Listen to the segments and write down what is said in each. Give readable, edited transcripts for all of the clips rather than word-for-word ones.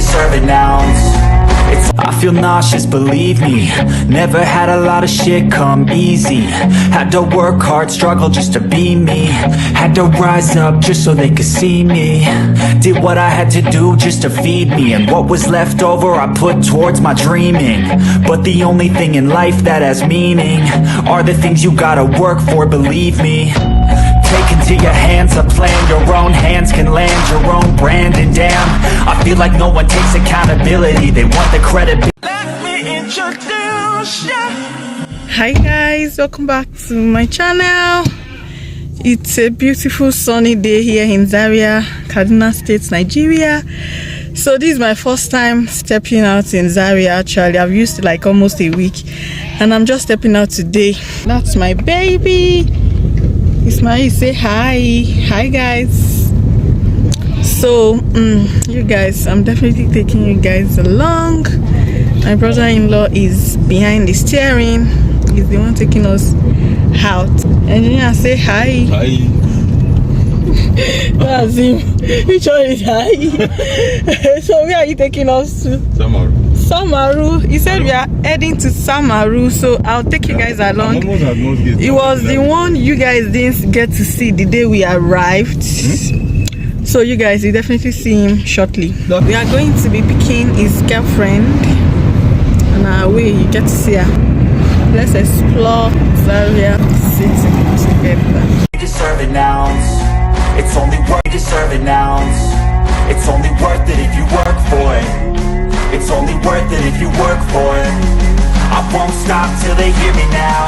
deserve an ounce. I feel nauseous, believe me. Never had a lot of shit come easy. Had to work hard, struggle just to be me. Had to rise up just so they could see me. Did what I had to do just to feed me. And what was left over I put towards my dreaming. But the only thing in life that has meaning are the things you gotta work for, believe me. Take into your hands a plan, your own hands can land your own brand. And damn, I feel like no one takes accountability. They want the credit. Let me introduce ya. Hi guys, welcome back to my channel. It's a beautiful sunny day here in Zaria, Kaduna State, Nigeria. So this is my first time stepping out in Zaria. Actually, I've used it like almost a week, and I'm just stepping out today. That's my baby Ismail. Say hi guys. So you guys, I'm definitely taking you guys along. My brother-in-law is behind the steering. He's the one taking us out. Engineer, say hi. Hi. That's him. Which one is hi? So where are you taking us to? Samaru. He said we are heading to Samaru, so I'll take you guys along. It was the one you guys didn't get to see the day we arrived. So you guys, you definitely see him shortly. We are going to be picking his girlfriend on our way. You get to see her. Let's explore Zaria City together. You deserve an ounce. It's only worth it. Deserve an ounce. It's only worth it if you work for it. It's only worth it if you work for it. I won't stop till they hear me now.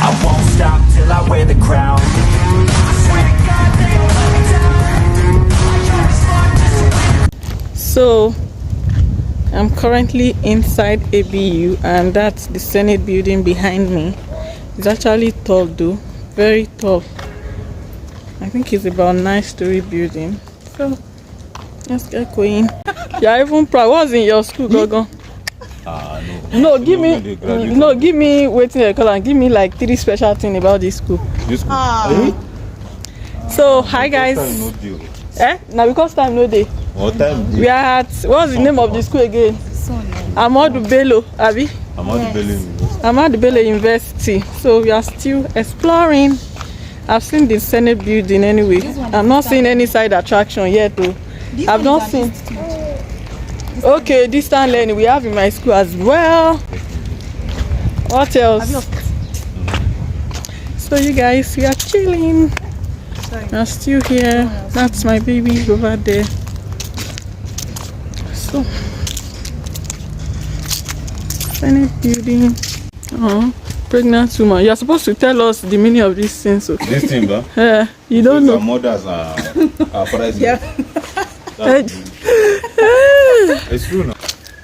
I won't stop till I wear the crown. I swear to God they don't let me down. I try to start just. So I'm currently inside A.B.U, and that's the Senate building behind me. It's actually tall though, very tall. I think it's about 9-story building. So let's get going. Yeah, even proud. What's in your school, Gogo? No, give me waiting the color and give me like 3 special things about this school. This school. So hi guys. Now because time no day. What time? We are at, what's the name of the school again? A.B.U, Abi? A.B.U University. So we are still exploring. I've seen the Senate building anyway. I'm not seeing any side attraction yet though. I've not seen. Okay, distance learning we have in my school as well. What else? So you guys, we are chilling. We are still here. That's my baby over there. So Senate building. Pregnant woman. You're supposed to tell us the meaning of this thing. So this thing, bro? You don't know. Our mothers are present. Yeah. It's true now.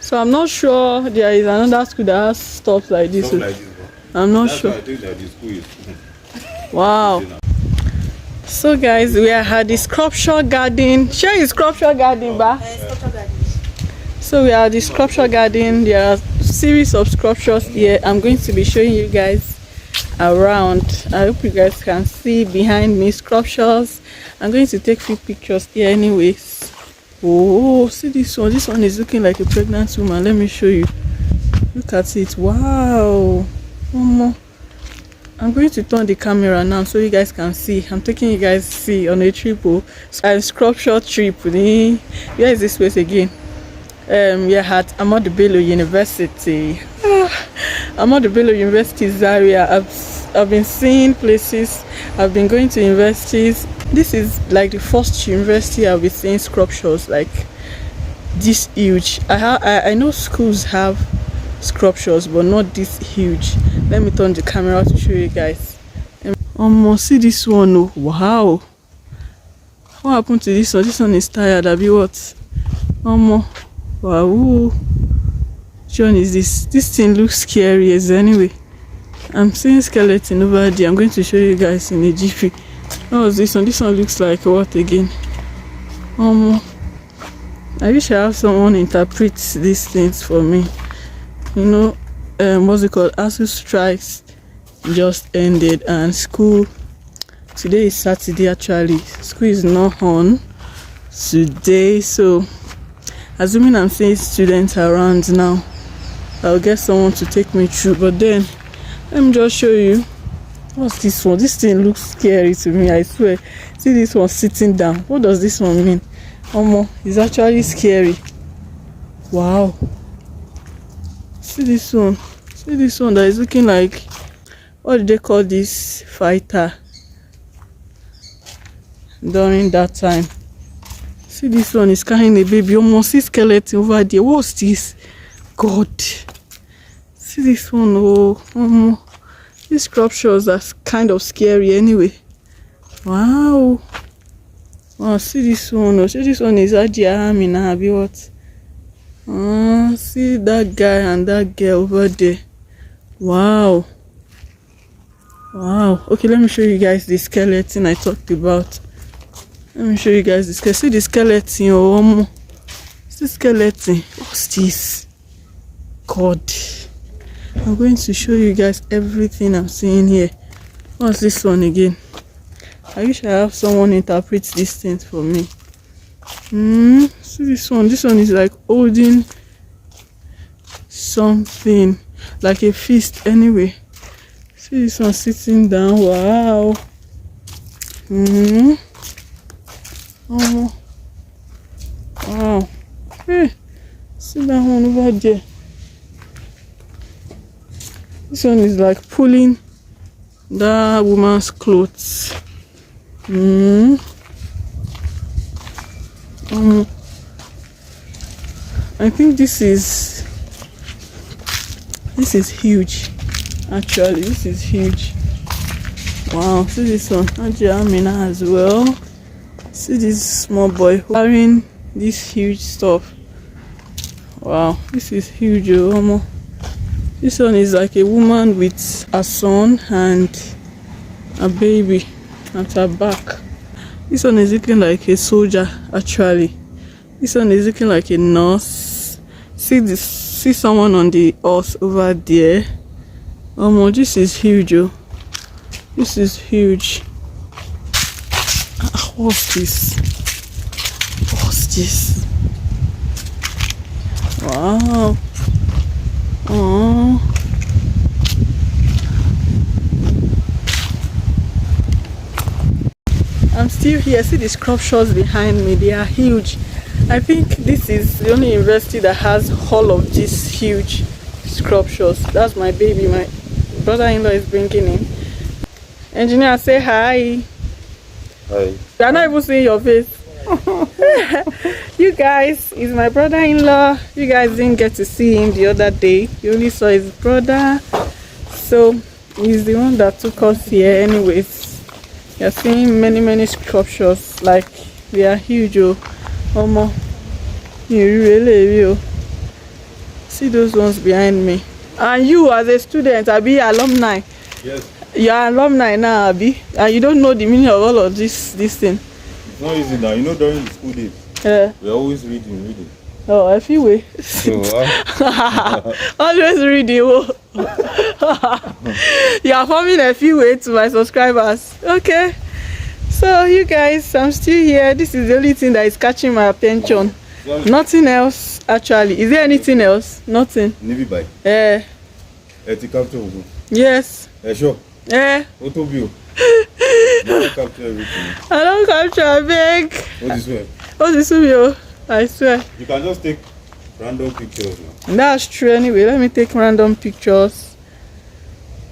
So I'm not sure there is another school that has stuff like this. Stuff like this, bro. I'm not That's sure. why I think that the school is Wow. So guys, we are at the sculpture garden. Share is sculpture garden, ba? So we are at the sculpture garden. There are a series of sculptures here. I'm going to be showing you guys around. I hope you guys can see behind me sculptures. I'm going to take few pictures here anyways. Oh, see this one. This one is looking like a pregnant woman. Let me show you. Look at it. Wow. One more. I'm going to turn the camera now so you guys can see. I'm taking you guys to see on a trip, sculpture trip. Where is this place again? We are at A.B.U University. A.B.U University Zaria. I've been seeing places. I've been going to universities. This is like the first university I've been seeing sculptures like this huge. I know schools have sculptures, but not this huge. Let me turn the camera to show you guys. See this one. Oh, wow. What happened to this one? This one is tired. Abi what? Wow. Which one is this? This thing looks scary as anyway. I'm seeing skeleton over there. I'm going to show you guys in a jiffy. Oh, this one. This one looks like what again? I wish I have someone interpret these things for me. You know, what's it called? ASU strikes just ended, and school today is Saturday. Actually, school is not on today, so assuming I'm seeing students around now, I'll get someone to take me through. But then let me just show you. What's this one? This thing looks scary to me, I swear. See this one sitting down. What does this one mean? It's actually scary. Wow. See this one. See this one that is looking like, what do they call this fighter during that time? See this one is carrying a baby. Almost see skeleton over there. What's this? God. See this one. Oh, these sculptures are kind of scary anyway. Wow. Oh, see this one. Oh, see this one is Zaria, A.B.U. What? Oh, see that guy and that girl over there. Wow. Wow. Okay, let me show you guys the skeleton I talked about. Let me show you guys the skeleton. See the skeleton. Oh, see the skeleton. What's this? God. I'm going to show you guys everything I'm seeing here. What's this one again? I wish I have someone interpret these things for me. See this one. This one is like holding something, like a fist anyway. See this one sitting down. Wow. Oh. Wow. Hey, see that one over there. This one is like pulling that woman's clothes. I think this is huge. Actually, this is huge. Wow, see this one. A.B.U. as well. See this small boy carrying this huge stuff. Wow, this is huge. This one is like a woman with a son and a baby at her back. This one is looking like a soldier actually. This one is looking like a nurse. See someone on the horse over there. This is huge. This is huge. What's this? What's this? Wow. Oh. I'm still here. See the sculptures behind me. They are huge. I think this is the only university that has all of these huge sculptures. That's my baby. My brother-in-law is bringing in. Engineer, say hi. Hi. You are not even seeing your face. You guys, he's my brother-in-law. You guys didn't get to see him the other day. You only saw his brother. So he's the one that took us here anyways. You're seeing many sculptures. Like, they are huge. You really see those ones behind me. And you as a student, Abi, alumni. Yes. You are alumni now, Abi, and you don't know the meaning of all of this thing. It's not easy now. You know, during the school days, we're always reading. Oh, I feel way. So, always reading. You are forming a few way to my subscribers. Okay. So you guys, I'm still here. This is the only thing that is catching my attention. Nothing else actually. Is there anything else? Nothing. Navy bike. Yes. Sure. What of you? I don't capture everything. I don't capture a big. What is it? What's this video? I swear. You can just take random pictures now. That's true anyway. Let me take random pictures.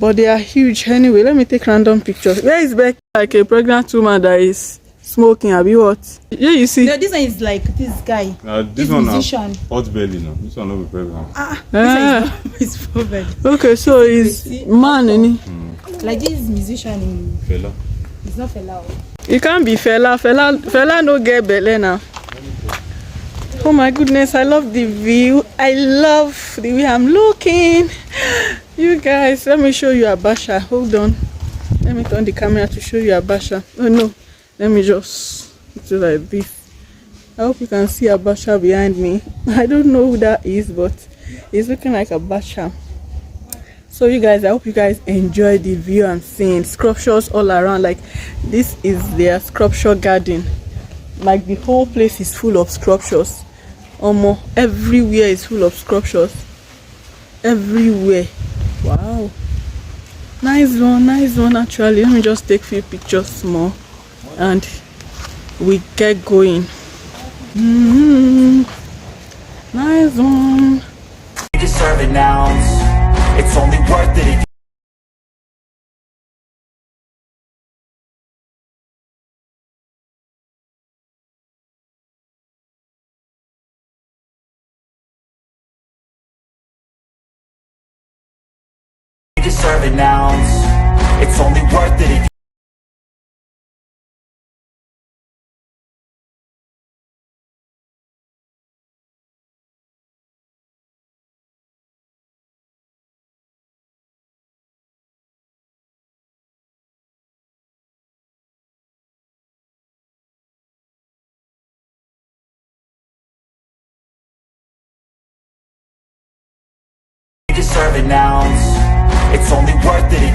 But they are huge anyway. Let me take random pictures. Where is Beck? Like a pregnant woman that is smoking. Abi what? Yeah, you see. No, this one is like this guy. This one musician. now. Hot belly now. This one will be pregnant. This is problem. Okay, so he's man, any. Like this is musician in Fela. It's not Fela. It can't be Fela. Fela no get belly now. Oh my goodness, I love the view. I love the way I'm looking. You guys, let me show you Abasha. Hold on. Let me turn the camera to show you Abasha. Oh no, let me just do like this. I hope you can see Abasha behind me. I don't know who that is, but it's looking like Abasha. So you guys, I hope you guys enjoy the view I'm seeing. Sculptures all around. Like, this is their sculpture garden. Like, the whole place is full of sculptures. Omo, everywhere is full of sculptures. Everywhere. Wow. Nice one actually. Let me just take few pictures more and we get going. Nice one. You deserve it now. It's only worth it if you deserve it now. It's only worth it if you deserve it now. It's only worth it if